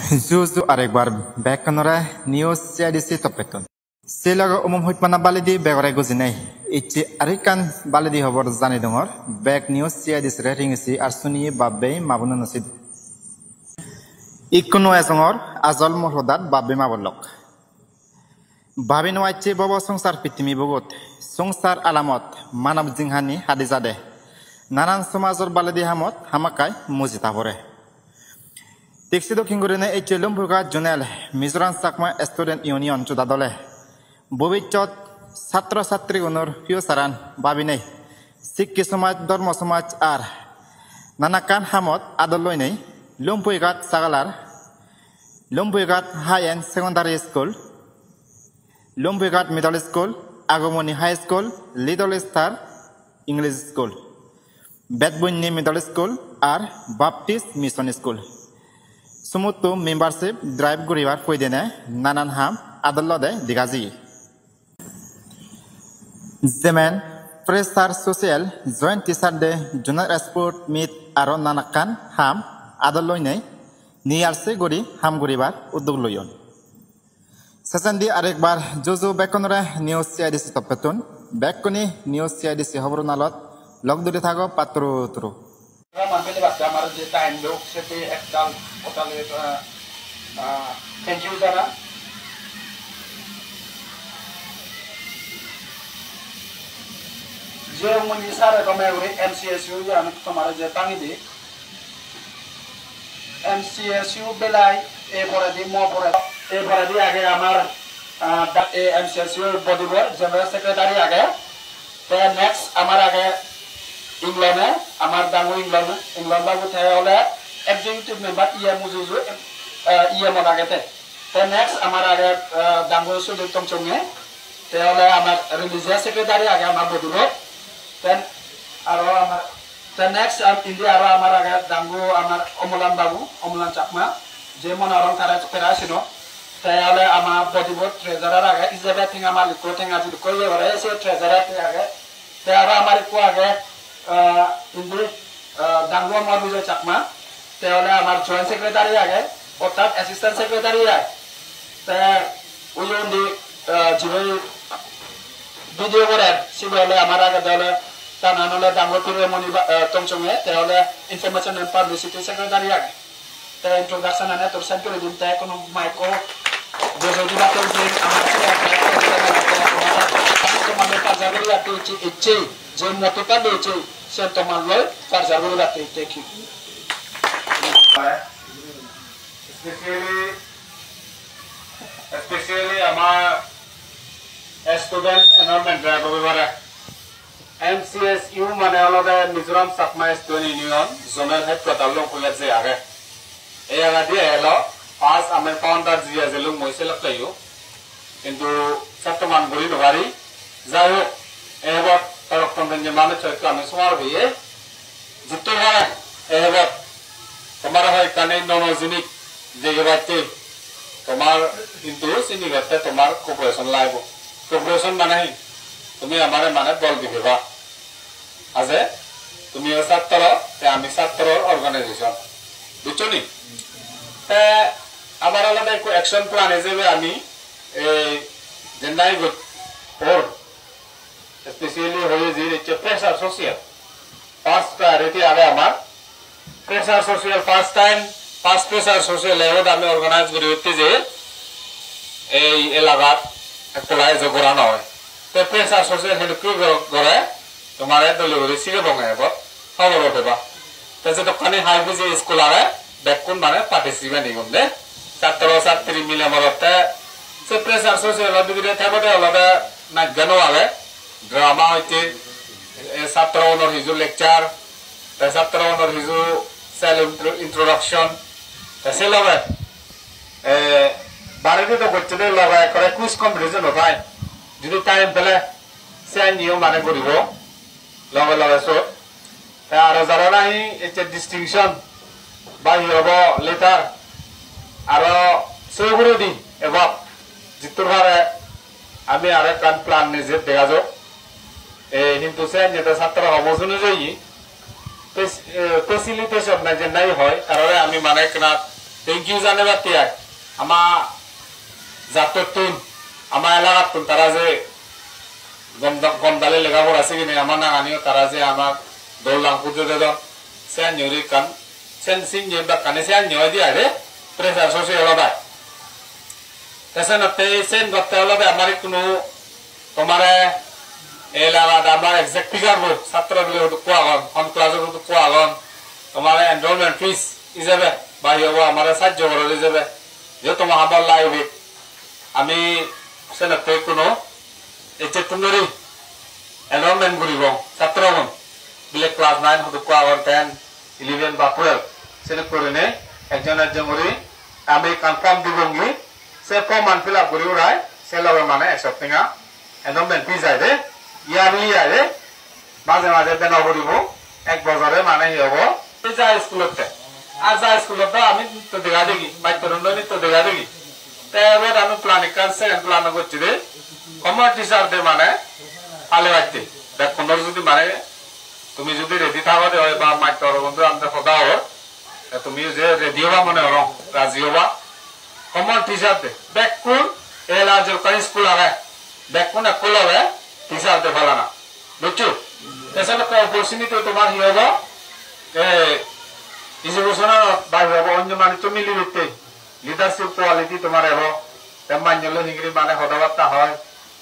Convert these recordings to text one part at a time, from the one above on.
Zuzu arekbar bekanora news CIDC topetun. Silaga umum hutmana balidi begore guzinai. Ichi arikan balidi hobor zani dongor. Back news CIDC rating isi arsuni babbe mabuna nasid. Ikunu esongor azal morhodat babbe mabolok. Babin waiche bobo songsar pitimi bogot. Songsar alamot manab jinghani hadizade. Nanan somazor balidi hamot hamakai mujita bore. Tiksido kingurine echelum buka jonel Mizoram Sakma Student Union chudadole bobichot ছাত্র ছাত্রী গুণর ফিউচারান বাবিনাই শিক্ষি সমাজ ধর্ম সমাজ আর নানাকান হামত আদলই নেই লুম্পুইঘাট সাগালার Lumpuighat high and secondary school Lumpuighat middle school Agamani high school little star English school বেতবন্যী মিডল স্কুল আর baptist mission school Sumutu membership drive guribar poidene nanan ham adallode digaji. Zemen pressar social joint teacher de junior sport meet aron nanakan ham adalloine niyarse guri ham guribar uddog loyon. Sasandi arekbar jojo bekonore news CIDC topetun bekoni news CIDC hobrunalot logduri thago patru turu. Manpele baca amar je time dok sete ekdal otale thank you dara je muni sare kome ure MCSU ya amit tomara je tangi di MCSU belai e boradi mo boradi age amar MCSU body board general secretary age then next amar age England আমার দাঙ্গু England বাবু থাকে হলে executive member মুজুজু মন আগেতে তে next আমার আগে দাঙ্গু সুযোগ তমচঙ্গে তে হলে আমার রিলিজিয়াস সেক্রেটারি আগে আমার বদুর দেন আরো আমার তে নেক্সট ইন্ডিয়া আরো আমার আগে দাঙ্গু আমার অমলান চাকমা যে মন আরং তারা পেরাছিল তে হলে আমার বডিবোর্ড ট্রেজারার আগে ইজাবে থিং আমার লিখো থিং আজি কই এবারে সে ট্রেজারার আগে তে আরো আমার কো আগে ইন্দ্র ডাঙ্গুয়া মারবিজয় চাকমা তেহলে আমার জয়েন্ট সেক্রেটারি আগে অর্থাৎ অ্যাসিস্ট্যান্ট সেক্রেটারি আগে তে উইন্দি যিনি ভিডিও করে সিবলে আমার আগে দেহলে তানানলে ডাঙ্গুয়া পিরেমনি তমচঙ্গে তেহলে ইনফরমেশন এন্ড পাবলিসিটি সেক্রেটারি আগে তে ইন্ট্রোডাকশন আনে তোর সেন্ট করে দিন তে কোন মাইকো যদি বাতে যে আমার তোমাদের কাজগুলো আপনি ইচ্ছে যে মতটা দিয়েছে সে তোমার লয় কাজগুলো রাখতে থ্যাংক ইউ স্পেশালি আমার স্টুডেন্ট এনরোলমেন্ট ড্রাইভ হবে MCSU মানে হলো Mizoram সাকমা student union zonal headquarter লোক হয়ে যে আগে এই আগে দিয়ে এলো পাঁচ আমি ফাউন্ডার জিয়া যে লোক মইছে লাগতাইও কিন্তু বর্তমান গরি নগারি যাই হোক এবার তরকম যে মানুষ হয়তো আমি সমার হয়ে যুক্ত হয় এবার তোমার হয় কানে ননজিনিক যে এবারতে তোমার কিন্তু সিনিগতে তোমার কোঅপারেশন লাগবে কোঅপারেশন মানে তুমি আমারে মানে বল দিবে বা আছে তুমি ছাত্র আমি ছাত্র অর্গানাইজেশন বুঝছো নি আমার আলাদা একটু অ্যাকশন প্ল্যান হিসেবে আমি জেন্দাই ওর স্পেশালি হয়ে যে প্রেসার সোশিয়াল ফার্স্ট প্রায়োরিটি আগে আমার pressure social first pressure social এবার আমি অর্গানাইজ করে হচ্ছে যে এই এলাকার একটা লাইজ করানো হয় তো প্রেসার সোশিয়াল হেঁটে কি করে তোমার দলীয় সিরে বঙ্গে এবার খবর ওঠে বা তো যে দোকানে হাইবে যে স্কুল আরে বেকুন মানে পার্টিসিপেন্ট ইগুন ছাত্র ছাত্রী মিলে মরতে সে প্রেসার সোশিয়াল দিকে থাকতে হলে না জ্ঞান আগে ড্রামা হইতে ছাত্র অনর হিজু লেকচার ছাত্র অনর হিজু সেল ইন্ট্রোডাকশন সে লগে বাড়িতে তো বাচ্চাদের লগে করে কুইজ কম্পিটিশন হয় যদি টাইম পেলে সে নিয়ম মানে করিব লগে লগে সব আর যারা নাই এটা ডিস্টিংশন বা হব লেটার আর সবগুলো দিন এবার জিতুর ভারে আমি আর এক প্ল্যান নিজে দেখা যাক কিন্তু সে নেতা ছাত্র অবস্থ অনুযায়ী ফেসিলিটেশন না যে নাই হয় কারণে আমি মানে থ্যাংক ইউ জানাবার তিয়াক আমার জাততুন আমার এলাকাতুন তারা যে গন্ডালে লেখাপড়া আছে কিনে আমার নাগানিও তারা যে আমার দৌলাং পুজো দেদ সেন নিউরি কান সেন সিন নিউবা কানে সেন নিউই দি আরে প্রেসার সসে হলবা তেসেন তে সেন গতে হলবা আমার কোনো তোমারে এলাকা আমার এক্সাক্ট ফিগার বই ছাত্র গুলো কোয়া গন অন ক্লাসের তো কোয়া গন তোমারে এনরোলমেন্ট ফিস হিসাবে বা হবো আমার সাহায্য করে হিসাবে যে তোমার হাবার লাইবে আমি সেনাতে কোনো এচেতনরি এনরোলমেন্ট করিব ছাত্রগণ বিলে ক্লাস 9 হতো কোয়া গন 10 11 বা 12 সেনে করে নে একজন করে আমি কনফার্ম দিবঙ্গি সে ফর্ম আন ফিল আপ করি ওরাই সে লবে মানে এক সপ্তাহ এনরোলমেন্ট ফিস আইবে ইয়ারলি আইবে মাঝে মাঝে দেন করিব এক বছরে মানে হবো যা স্কুলতে আর যা স্কুলতে আমি তো দেখা দেখি বাইতরণনি তো দেখা দেখি তারপর আমি প্ল্যানিং সেকেন্ড প্ল্যান করছি রে কমার টিচার দে মানে আলে বাইতে দেখ কোনর যদি মানে তুমি যদি রেডি থাকো দে বা মাইতর বন্ধু আমরা সদা হো তুমি যে রেডি হবা মনে হরো রাজি হবা কমার টিচার দে দেখ কোন এলা যে কাই স্কুল আরে দেখ কোন স্কুল হবে টিচার দে ভালো না বুঝছো এসব একটা অপরচুনিটি তোমার হি হবো এডুকেশনের বাইরে হবো অন্য মানে তুমি লিখতে লিডারশিপ কোয়ালিটি তোমার হবো মান্য হিংরি মানে হদাবার্তা হয়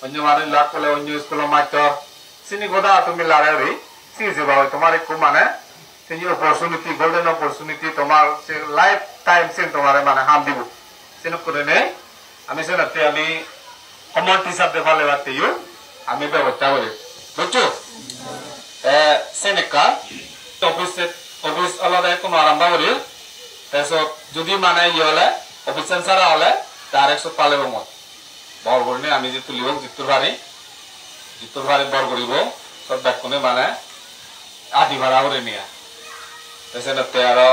অন্য মানে লাখ করলে অন্য স্কুলের মাইতর চিনি গোদা তুমি লাড়ারি শিখেছে বাবা তোমার একটু মানে সেই অপরচুনিটি গোল্ডেন অপরচুনিটি তোমার লাইফ টাইম সে তোমার মানে হাম দিব সেন করে নেই আমি সেনাতে আমি কমন টিচার দেখালে বাড়তেও আমি ব্যবস্থা করি বুঝছো সেনেকা অফিস আলাদা কোনো আরম্ভ করি তাৰপিছত যদি মানে ইয়ে হলে অফিস সেন্সারা হলে তার 100 পালে মত বর করে আমি যে তুলিব জিতুর ভারি বর করিব সব ব্যাকুনে মানে আদি ভাড়া করে নিয়া তাৰপিছতে আৰু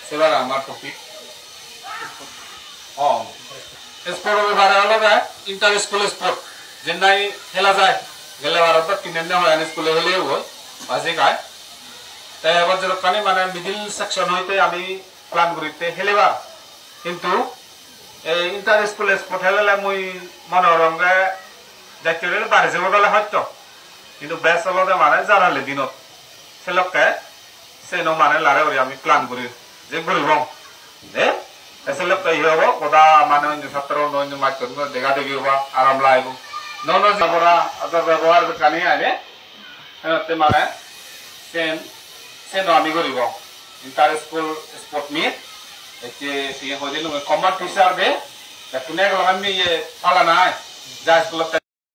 সেবার আমার টপিক স্পোর্ট ভাড়া হলো ইন্টার স্কুল স্পোর্ট যেনাই খেলা যায় গেলে ভারত কিনে হয় স্কুলে হলেও হয় বাজে গায় তাই এবার যেখানে মানে মিডিল সেকশন হইতে আমি প্ল্যান করিতে হেলিবা কিন্তু এই ইন্টার স্কুল স্পোর্ট হেলে মুই মনোরঙ্গে যাইতে হলে বাড়ি যাব গেলে হয়তো কিন্তু বেশ হলতে মানে জানালে দিনত সেলকে সেন মানে লারে আমি প্ল্যান করি যে ঘুরিব দে সেলকে ই হব কোদা মানে অন্য ছাত্র অন্য মাধ্যম দেখা দেখি হবা আরাম লাগব নন যাবরা আদর ব্যবহার কানি আনে মানে সেন আমি করিব ইন্টার স্কুল স্পোর্ট মিট এতে হয়ে দিল কমন টিচার দে কোনে আমি পালা নাই যা স্কুলত